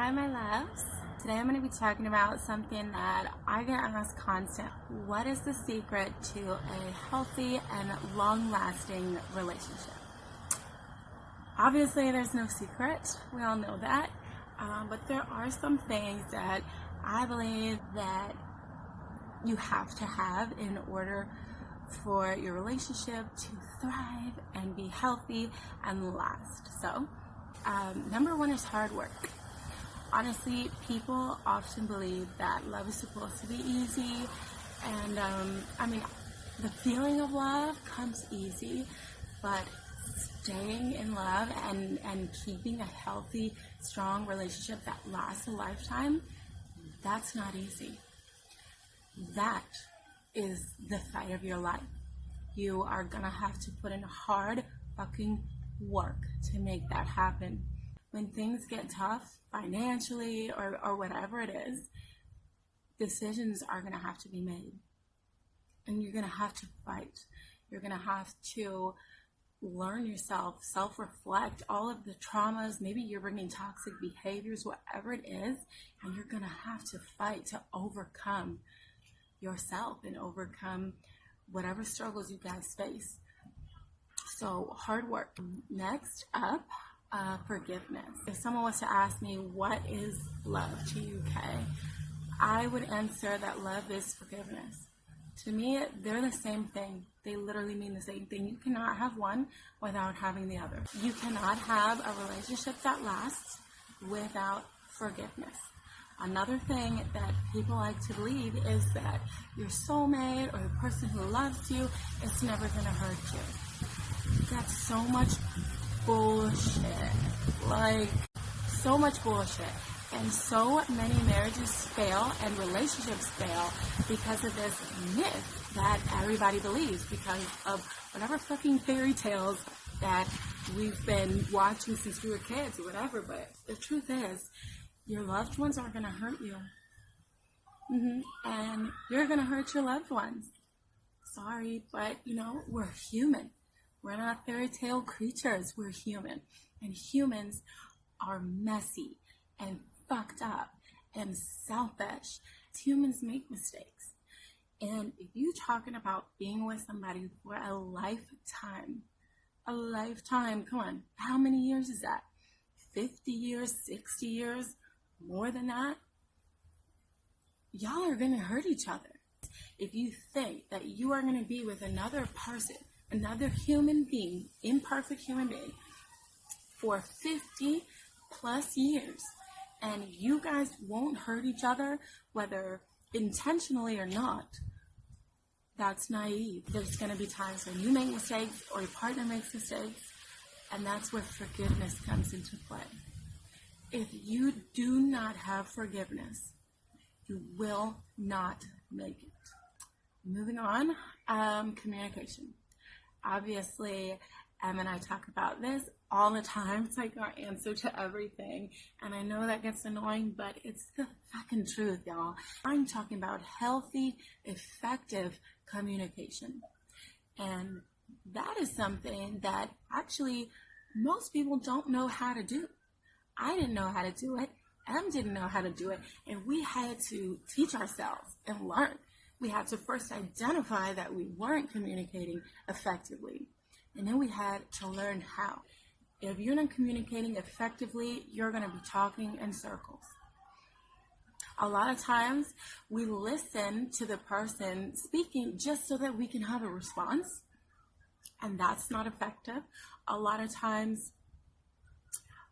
Hi, my loves. Today I'm going to be talking about something that I get asked constantly. What is the secret to a healthy and long-lasting relationship? Obviously, there's no secret. We all know that. But there are some things that I believe that you have to have in order for your relationship to thrive and be healthy and last. So, number one is hard work. Honestly, people often believe that love is supposed to be easy, and the feeling of love comes easy, but staying in love and keeping a healthy, strong relationship that lasts a lifetime, that's not easy. That is the fight of your life. You are gonna have to put in hard fucking work to make that happen. When things get tough financially or whatever it is, decisions are going to have to be made. And you're going to have to fight. You're going to have to learn yourself, self-reflect all of the traumas. Maybe you're bringing toxic behaviors, whatever it is, and you're going to have to fight to overcome yourself and overcome whatever struggles you guys face. So hard work. Next up, forgiveness. If someone was to ask me, what is love to you, Kay? I would answer that love is forgiveness. To me, they're the same thing. They literally mean the same thing. You cannot have one without having the other. You cannot have a relationship that lasts without forgiveness. Another thing that people like to believe is that your soulmate or the person who loves you is never going to hurt you. That's so much bullshit. Like, so much bullshit. And so many marriages fail and relationships fail because of this myth that everybody believes, because of whatever fucking fairy tales that we've been watching since we were kids or whatever. But the truth is, your loved ones are going to hurt you. And you're going to hurt your loved ones. Sorry, but we're human. We're not fairy tale creatures. We're human. And humans are messy and fucked up and selfish. Humans make mistakes. And if you're talking about being with somebody for a lifetime, come on, how many years is that? 50 years, 60 years, more than that? Y'all are going to hurt each other. If you think that you are going to be with another person, another human being, imperfect human being, for 50 plus years, and you guys won't hurt each other, whether intentionally or not, that's naive. There's going to be times when you make mistakes or your partner makes mistakes, and that's where forgiveness comes into play. If you do not have forgiveness, you will not make it. Moving on, communication. Obviously, Em and I talk about this all the time. It's like our answer to everything. And I know that gets annoying, but it's the fucking truth, y'all. I'm talking about healthy, effective communication. And that is something that actually most people don't know how to do. I didn't know how to do it. Em didn't know how to do it. And we had to teach ourselves and learn. We had to first identify that we weren't communicating effectively. And then we had to learn how. If you're not communicating effectively, you're going to be talking in circles. A lot of times, we listen to the person speaking just so that we can have a response. And that's not effective. A lot of times,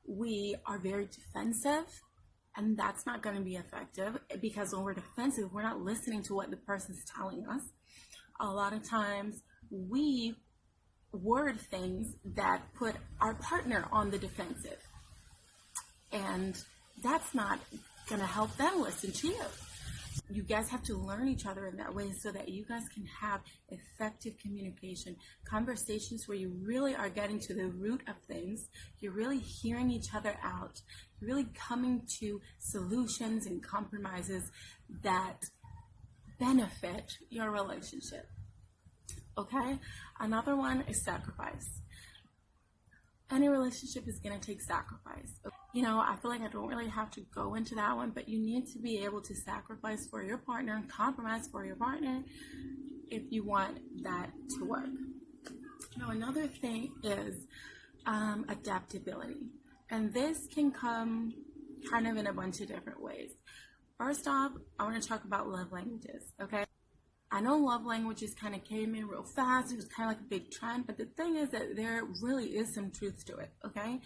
we are very defensive. And that's not going to be effective, because when we're defensive, we're not listening to what the person's telling us. A lot of times we word things that put our partner on the defensive. And that's not going to help them listen to you. You guys have to learn each other in that way so that you guys can have effective communication, conversations where you really are getting to the root of things. You're really hearing each other out. You're really coming to solutions and compromises that benefit your relationship. Okay? Another one is sacrifice. Any relationship is going to take sacrifice. You know, I feel like I don't really have to go into that one, but you need to be able to sacrifice for your partner and compromise for your partner if you want that to work. Now, another thing is adaptability. And this can come kind of in a bunch of different ways. First off, I want to talk about love languages, okay? I know love languages kind of came in real fast. It was kind of like a big trend, but the thing is that there really is some truth to it, okay?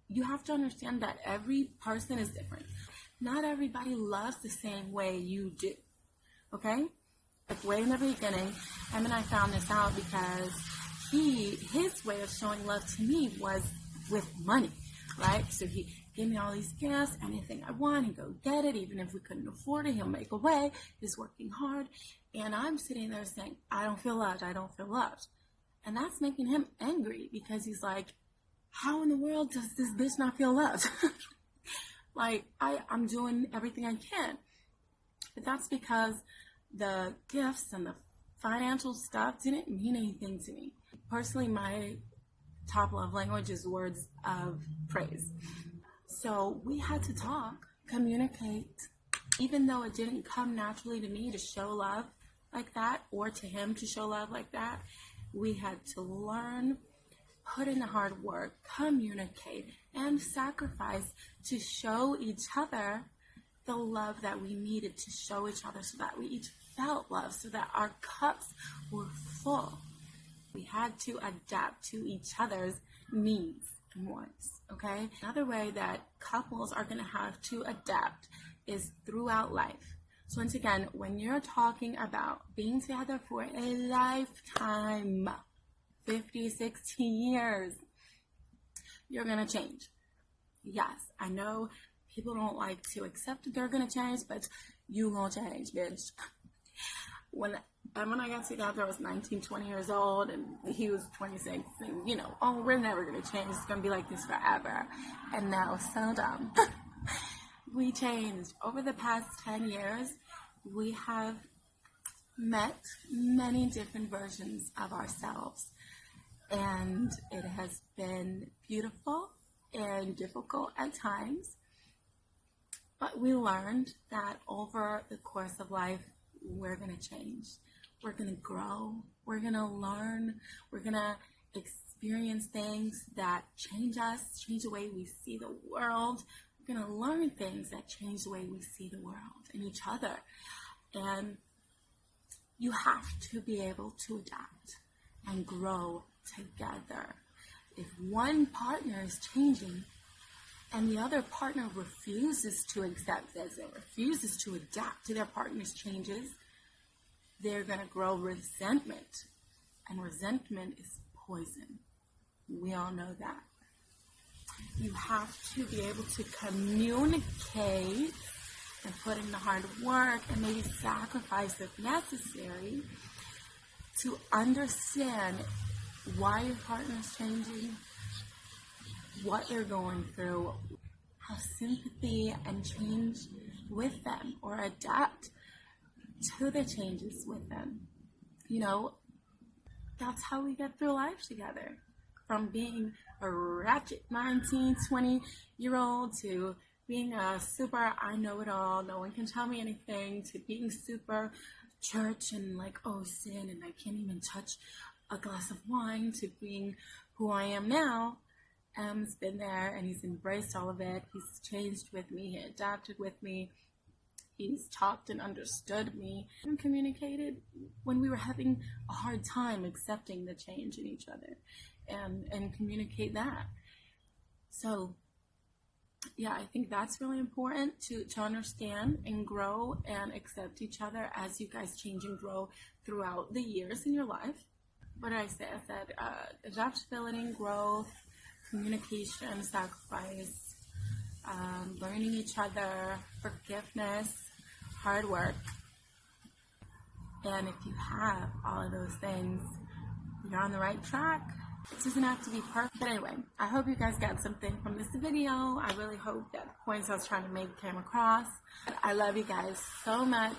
You have to understand that every person is different. Not everybody loves the same way you do, okay? Like way in the beginning, and then I found this out because his way of showing love to me was with money, right? So he gave me all these gifts, anything I want, he'd go get it, even if we couldn't afford it, he'll make a way, he's working hard, and I'm sitting there saying, I don't feel loved, I don't feel loved. And that's making him angry because he's like, how in the world does this bitch not feel loved? Like, I'm doing everything I can. But that's because the gifts and the financial stuff didn't mean anything to me. Personally, my top love language is words of praise. So we had to talk, communicate, even though it didn't come naturally to me to show love like that or to him to show love like that. We had to learn, put in the hard work, communicate, and sacrifice to show each other the love that we needed to show each other so that we each felt love, so that our cups were full. We had to adapt to each other's needs and wants, okay? Another way that couples are going to have to adapt is throughout life. So once again, when you're talking about being together for a lifetime, 50, 60 years, you're going to change. Yes, I know people don't like to accept that they're going to change, but you gonna change, bitch. When I got together, I was 19, 20 years old, and he was 26, and, you know, oh, we're never going to change. It's going to be like this forever. And now, so dumb. We changed. Over the past 10 years, we have met many different versions of ourselves. And it has been beautiful and difficult at times. But we learned that over the course of life, we're going to change. We're going to grow. We're going to learn. We're going to experience things that change us, change the way we see the world. We're going to learn things that change the way we see the world and each other. And you have to be able to adapt and grow together. If one partner is changing and the other partner refuses to accept this and refuses to adapt to their partner's changes, they're going to grow resentment. And resentment is poison. We all know that. You have to be able to communicate and put in the hard work and maybe sacrifice if necessary to understand why your partner's changing, what they're going through, have sympathy and change with them or adapt to the changes with them. You know, that's how we get through life together. From being a ratchet 19, 20-year-old to being a super I know it all, no one can tell me anything, to being super church and like, oh, sin and I can't even touch a glass of wine, to being who I am now. M's been there and he's embraced all of it. He's changed with me. He adapted with me. He's talked and understood me and communicated when we were having a hard time accepting the change in each other and communicate that. So, yeah, I think that's really important to understand and grow and accept each other as you guys change and grow throughout the years in your life. What did I say? I said adaptability, growth, communication, sacrifice, learning each other, forgiveness, hard work. And if you have all of those things, you're on the right track. It doesn't have to be perfect. But anyway, I hope you guys got something from this video. I really hope that the points I was trying to make came across. I love you guys so much.